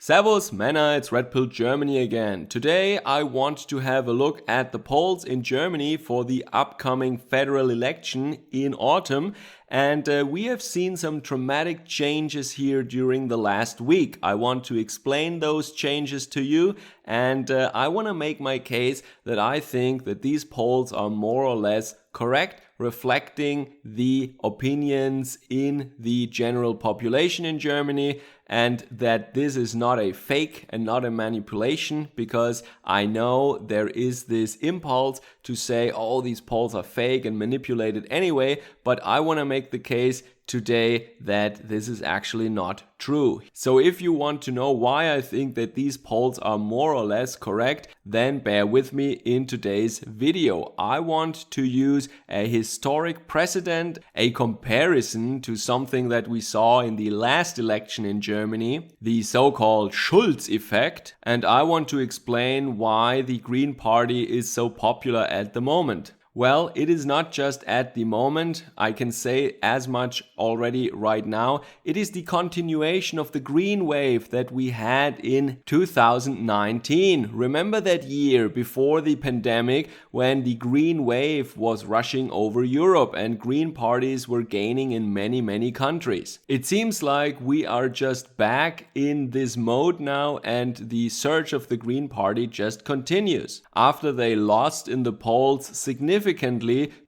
Servus, Männer, it's Red Pill Germany again. Today I want to have a look at the polls in Germany for the upcoming federal election in autumn. And we have seen some dramatic changes here during the last week. I want to explain those changes to you, and I want to make my case that I think that these polls are more or less correct, reflecting the opinions in the general population in Germany, and that this is not a fake and not a manipulation, because I know there is this impulse to say, oh, these polls are fake and manipulated anyway, but I want to make the case today that this is actually not true. So if you want to know why I think that these polls are more or less correct, then bear with me in today's video. I want to use a historic precedent, a comparison to something that we saw in the last election in Germany, the so-called Schulz effect, and I want to explain why the Green Party is so popular at the moment. Well, it is not just at the moment, I can say as much already right now. It is the continuation of the green wave that we had in 2019. Remember that year before the pandemic when the green wave was rushing over Europe and green parties were gaining in many countries. It seems like we are just back in this mode now, and the surge of the Green Party just continues. After they lost in the polls significantly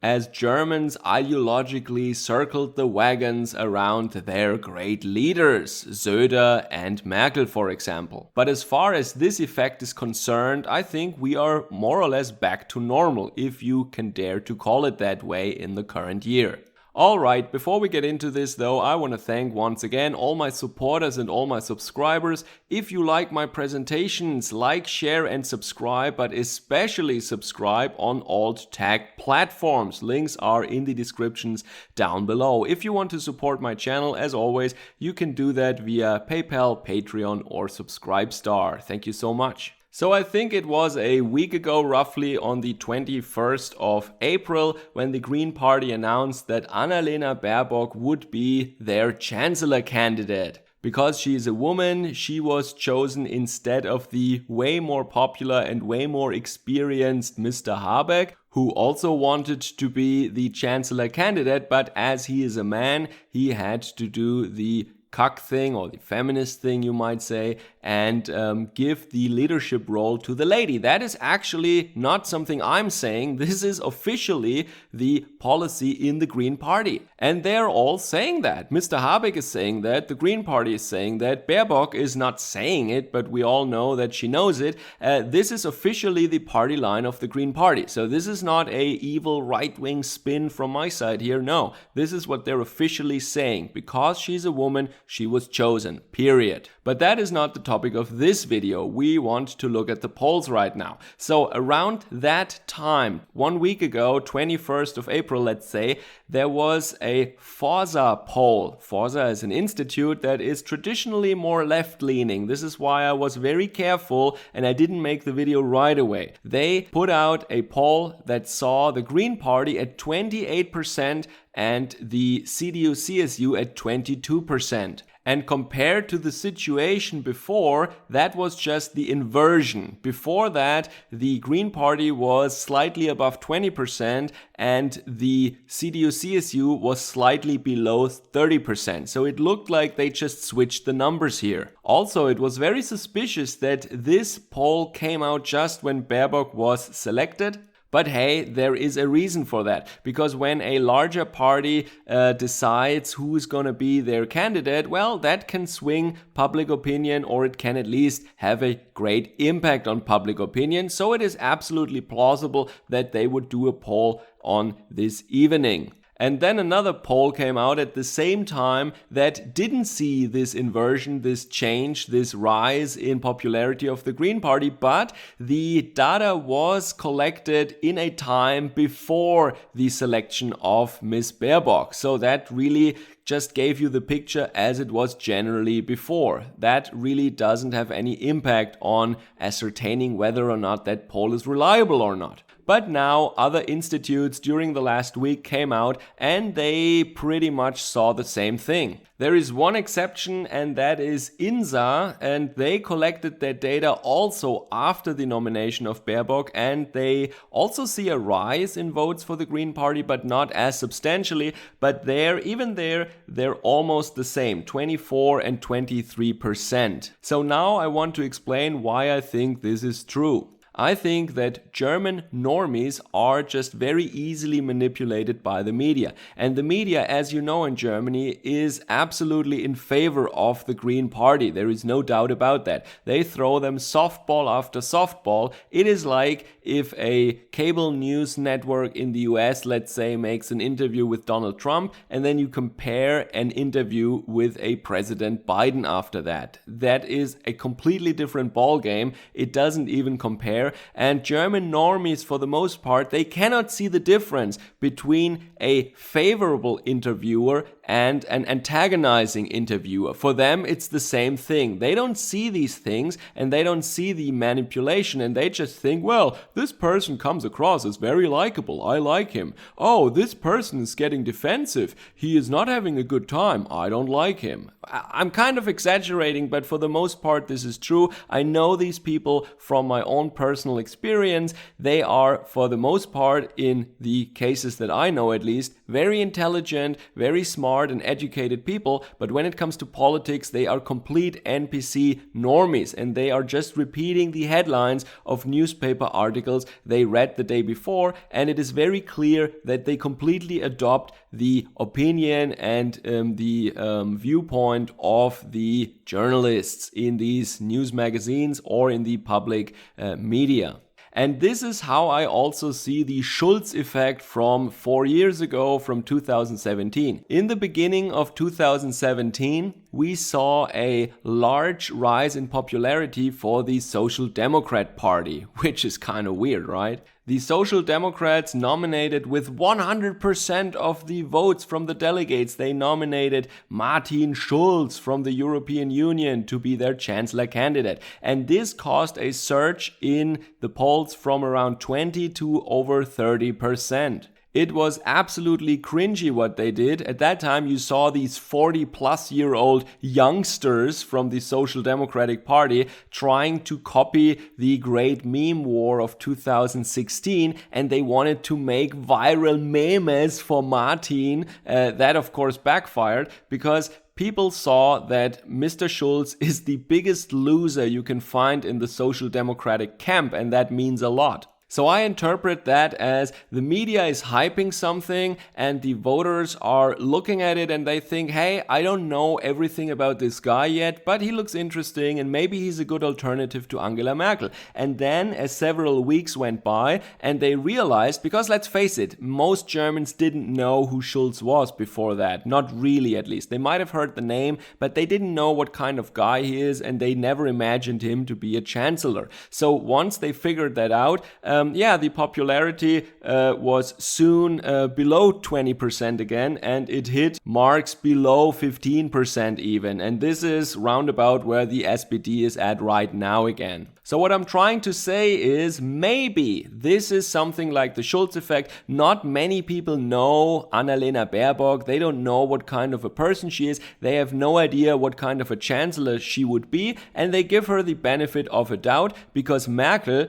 as Germans ideologically circled the wagons around their great leaders, Söder and Merkel, for example. But as far as this effect is concerned, I think we are more or less back to normal, if you can dare to call it that way, in the current year. Alright, before we get into this though, I want to thank once again all my supporters and all my subscribers. If you like my presentations, like, share and subscribe, but especially subscribe on alt tag platforms. Links are in the descriptions down below. If you want to support my channel, as always, you can do that via PayPal, Patreon or Subscribestar. Thank you so much. So I think it was a week ago, roughly on the 21st of April, when the Green Party announced that Annalena Baerbock would be their chancellor candidate. Because she is a woman, she was chosen instead of the way more popular and way more experienced Mr. Habeck, who also wanted to be the chancellor candidate, but as he is a man, he had to do the cuck thing, or the feminist thing you might say, and give the leadership role to the lady. That is actually not something I'm saying. This is officially the policy in the Green Party. And they're all saying that. Mr. Habeck is saying that, the Green Party is saying that, Baerbock is not saying it, but we all know that she knows it. This is officially the party line of the Green Party. So this is not a evil right-wing spin from my side here. No, this is what they're officially saying. Because she's a woman, she was chosen, period. But that is not the topic of this video. We want to look at the polls right now. So around that time, 1 week ago, 21st of April, let's say, there was a Forsa poll. Forsa is an institute that is traditionally more left-leaning. This is why I was very careful and I didn't make the video right away. They put out a poll that saw the Green Party at 28% and the CDU-CSU at 22%. And compared to the situation before, that was just the inversion. Before that, the Green Party was slightly above 20% and the CDU-CSU was slightly below 30%. So it looked like they just switched the numbers here. Also, it was very suspicious that this poll came out just when Baerbock was selected. But hey, there is a reason for that, because when a larger party decides who is going to be their candidate, well, that can swing public opinion, or it can at least have a great impact on public opinion. So it is absolutely plausible that they would do a poll on this evening. And then another poll came out at the same time that didn't see this inversion, this change, this rise in popularity of the Green Party, but the data was collected in a time before the selection of Ms. Baerbock. So that really just gave you the picture as it was generally before. That really doesn't have any impact on ascertaining whether or not that poll is reliable or not. But now other institutes during the last week came out and they pretty much saw the same thing. There is one exception, and that is INSA, and they collected their data also after the nomination of Baerbock, and they also see a rise in votes for the Green Party, but not as substantially. But even there, they're almost the same, 24 and 23%. So now I want to explain why I think this is true. I think that German normies are just very easily manipulated by the media. And the media, as you know, in Germany is absolutely in favor of the Green Party. There is no doubt about that. They throw them softball after softball. It is like if a cable news network in the US, let's say, makes an interview with Donald Trump, and then you compare an interview with a President Biden after that. That is a completely different ballgame. It doesn't even compare. And German normies, for the most part, they cannot see the difference between a favorable interviewer and an antagonizing interviewer. For them, it's the same thing. They don't see these things and they don't see the manipulation, and they just think, well, this person comes across as very likable. I like him. Oh, this person is getting defensive. He is not having a good time. I don't like him. I'm kind of exaggerating, but for the most part, this is true. I know these people from my own personal experience. They are, for the most part, in the cases that I know at least, very intelligent, very smart and educated people, but when it comes to politics, they are complete NPC normies, and they are just repeating the headlines of newspaper articles they read the day before, and it is very clear that they completely adopt the opinion and the viewpoint of the journalists in these news magazines or in the public media. And this is how I also see the Schulz effect from 4 years ago, from 2017. In the beginning of 2017, we saw a large rise in popularity for the Social Democrat Party, which is kind of weird, right? The Social Democrats nominated with 100% of the votes from the delegates. They nominated Martin Schulz from the European Union to be their chancellor candidate. And this caused a surge in the polls from around 20 to over 30%. It was absolutely cringy what they did. At that time, you saw these 40-plus-year-old youngsters from the Social Democratic Party trying to copy the great meme war of 2016, and they wanted to make viral memes for Martin. That, of course, backfired because people saw that Mr. Schulz is the biggest loser you can find in the Social Democratic camp, and that means a lot. So I interpret that as the media is hyping something and the voters are looking at it and they think, hey, I don't know everything about this guy yet, but he looks interesting and maybe he's a good alternative to Angela Merkel. And then as several weeks went by and they realized, because let's face it, most Germans didn't know who Schulz was before that. Not really, at least. They might have heard the name, but they didn't know what kind of guy he is, and they never imagined him to be a chancellor. So once they figured that out, the popularity was soon below 20% again, and it hit marks below 15% even. And this is roundabout where the SPD is at right now again. So what I'm trying to say is maybe this is something like the Schulz effect. Not many people know Annalena Baerbock. They don't know what kind of a person she is. They have no idea what kind of a chancellor she would be, and they give her the benefit of a doubt because Merkel,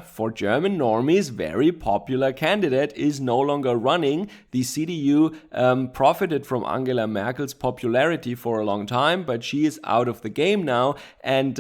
for German normies, very popular candidate, is no longer running. The CDU profited from Angela Merkel's popularity for a long time, but she is out of the game now, and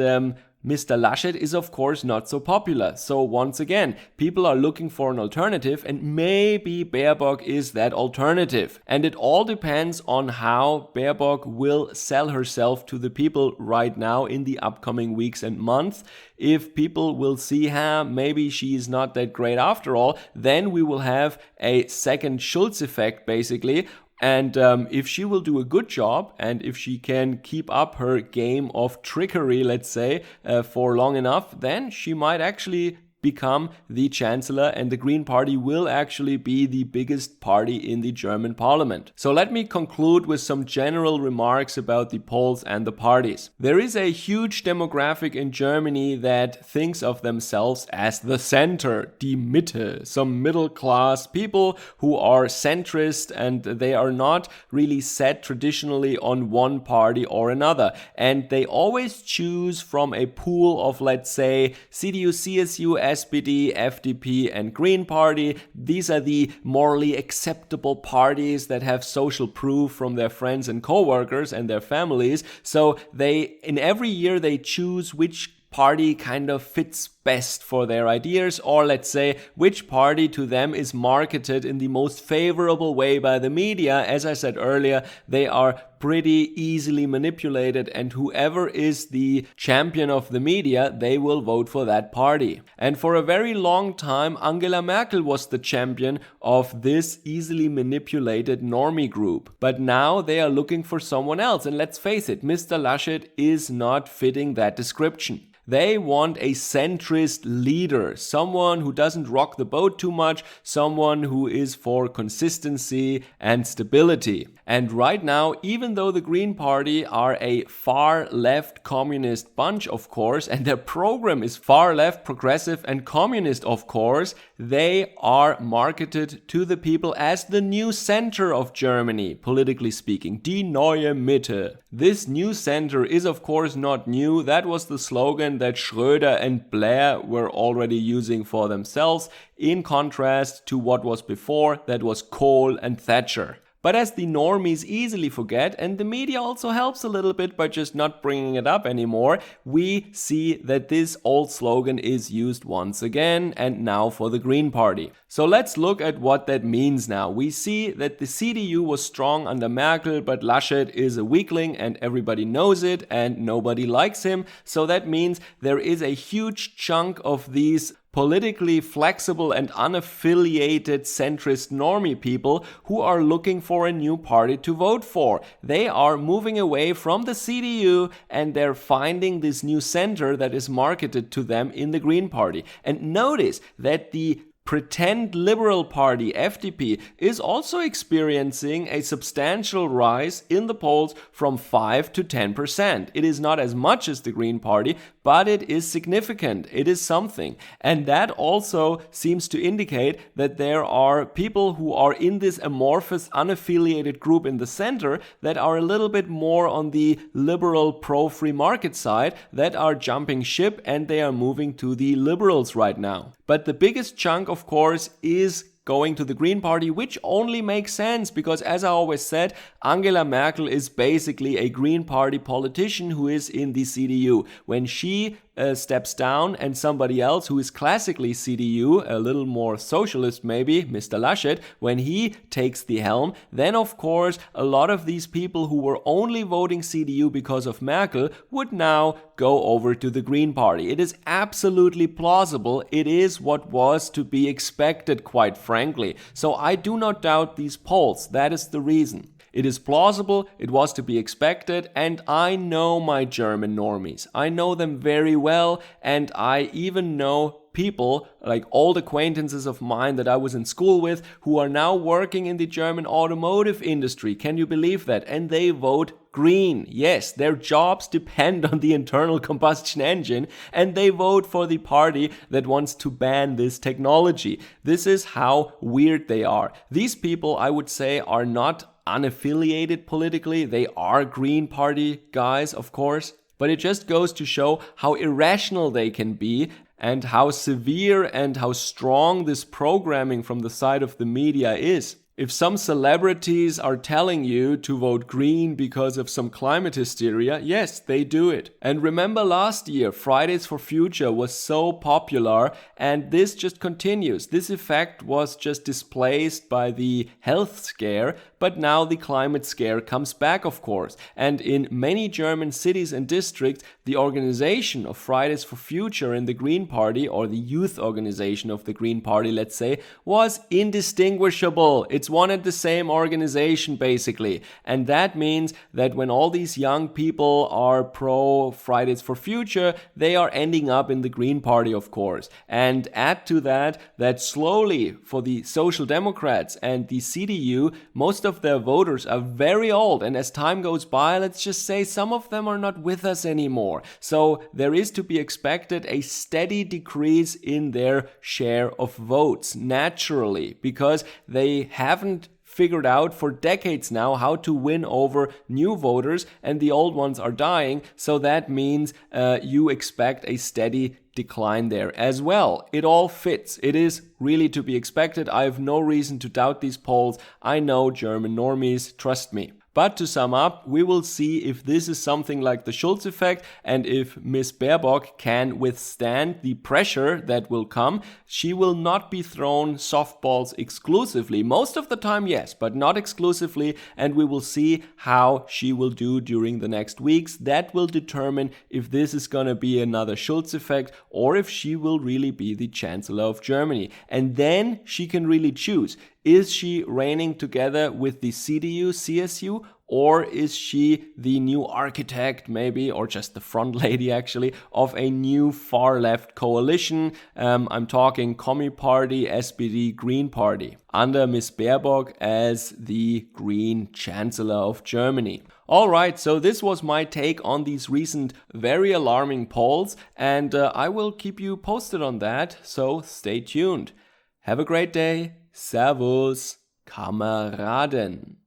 Mr. Laschet is of course not so popular. So once again, people are looking for an alternative, and maybe Baerbock is that alternative. And it all depends on how Baerbock will sell herself to the people right now in the upcoming weeks and months. If people will see, maybe she is not that great after all, then we will have a second Schulz effect basically. And if she will do a good job, and if she can keep up her game of trickery, let's say, for long enough, then she might actually become the chancellor, and the Green Party will actually be the biggest party in the German parliament. So let me conclude with some general remarks about the polls and the parties. There is a huge demographic in Germany that thinks of themselves as the center, die Mitte, some middle class people who are centrist, and they are not really set traditionally on one party or another. And they always choose from a pool of, let's say, CDU, CSU, SPD, FDP, and Green Party. These are the morally acceptable parties that have social proof from their friends and co-workers and their families. So in every year they choose which party kind of fits best for their ideas, or let's say which party to them is marketed in the most favorable way by the media. As I said earlier, they are pretty easily manipulated, and whoever is the champion of the media, they will vote for that party. And for a very long time, Angela Merkel was the champion of this easily manipulated normie group. But now they are looking for someone else, and let's face it, Mr. Laschet is not fitting that description. They want a centrist leader, someone who doesn't rock the boat too much, someone who is for consistency and stability. And right now, even though the Green Party are a far left communist bunch, of course, and their program is far left progressive and communist, of course, they are marketed to the people as the new center of Germany, politically speaking, die neue Mitte. This new center is, of course, not new. That was the slogan that Schröder and Blair were already using for themselves, in contrast to what was before, that was Kohl and Thatcher. But as the normies easily forget, and the media also helps a little bit by just not bringing it up anymore, we see that this old slogan is used once again, and now for the Green Party. So let's look at what that means now. We see that the CDU was strong under Merkel, but Laschet is a weakling and everybody knows it and nobody likes him. So that means there is a huge chunk of these politically flexible and unaffiliated centrist normie people who are looking for a new party to vote for. They are moving away from the CDU and they're finding this new center that is marketed to them in the Green Party. And notice that the pretend Liberal Party, FDP, is also experiencing a substantial rise in the polls from 5 to 10%. It is not as much as the Green Party, but it is significant. It is something. And that also seems to indicate that there are people who are in this amorphous, unaffiliated group in the center that are a little bit more on the liberal pro-free market side that are jumping ship and they are moving to the liberals right now. But the biggest chunk, of course, is going to the Green Party, which only makes sense because, as I always said, Angela Merkel is basically a Green Party politician who is in the CDU. When she steps down and somebody else who is classically CDU, a little more socialist maybe, Mr. Laschet, when he takes the helm, then of course a lot of these people who were only voting CDU because of Merkel would now go over to the Green Party. It is absolutely plausible. It is what was to be expected, quite frankly. So I do not doubt these polls. That is the reason. It is plausible, it was to be expected, and I know my German normies. I know them very well, and I even know people, like old acquaintances of mine that I was in school with, who are now working in the German automotive industry. Can you believe that? And they vote green. Yes, their jobs depend on the internal combustion engine, and they vote for the party that wants to ban this technology. This is how weird they are. These people, I would say, are not unaffiliated politically. They are Green Party guys, of course, but it just goes to show how irrational they can be and how severe and how strong this programming from the side of the media is. If some celebrities are telling you to vote green because of some climate hysteria, yes, they do it. And remember last year, Fridays for Future was so popular, and this just continues. This effect was just displaced by the health scare, but now the climate scare comes back, of course. And in many German cities and districts, the organization of Fridays for Future in the Green Party, or the youth organization of the Green Party, let's say, was indistinguishable. It It's one and the same organization, basically. And that means that when all these young people are pro Fridays for Future, they are ending up in the Green Party, of course. And add to that, that slowly for the Social Democrats and the CDU, most of their voters are very old. And as time goes by, let's just say some of them are not with us anymore. So there is to be expected a steady decrease in their share of votes, naturally, because they haven't figured out for decades now how to win over new voters, and the old ones are dying. So that means you expect a steady decline there as well. It all fits. It is really to be expected. I have no reason to doubt these polls. I know German normies, trust me. But to sum up, we will see if this is something like the Schulz effect and if Miss Baerbock can withstand the pressure that will come. She will not be thrown softballs exclusively. Most of the time, yes, but not exclusively. And we will see how she will do during the next weeks. That will determine if this is going to be another Schulz effect or if she will really be the Chancellor of Germany. And then she can really choose. Is she reigning together with the CDU, CSU, or is she the new architect, maybe, or just the front lady, actually, of a new far-left coalition? I'm talking Commie Party, SPD, Green Party, under Miss Baerbock as the Green Chancellor of Germany. Alright, so this was my take on these recent very alarming polls, and I will keep you posted on that, so stay tuned. Have a great day. Servus, Kameraden.